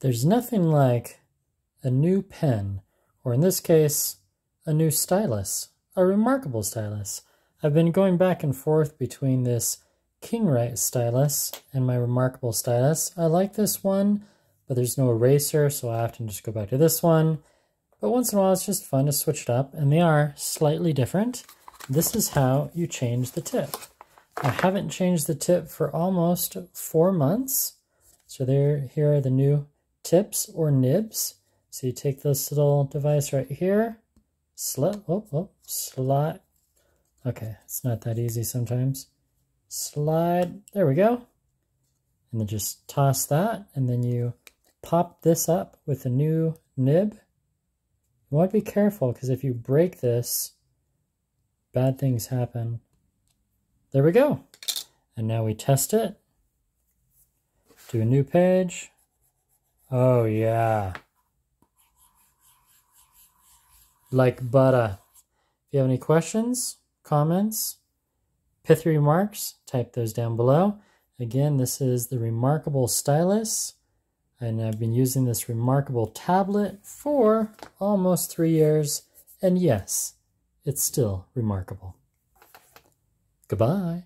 There's nothing like a new pen, or in this case, a new stylus, a reMarkable stylus. I've been going back and forth between this Kingwright stylus and my reMarkable stylus. I like this one, but there's no eraser, so I often just go back to this one. But once in a while, it's just fun to switch it up, and they are slightly different. This is how you change the tip. I haven't changed the tip for almost 4 months. So here are the new tips or nibs. So you take this little device right here, slide. Okay, it's not that easy sometimes. Slide, there we go. And then just toss that, and then you pop this up with a new nib. You want to be careful, because if you break this, bad things happen. There we go. And now we test it. Do a new page. Oh yeah. Like butter. If you have any questions, comments, pithy remarks, type those down below. Again, this is the reMarkable stylus, and I've been using this reMarkable tablet for almost 3 years, and yes, it's still reMarkable. Goodbye.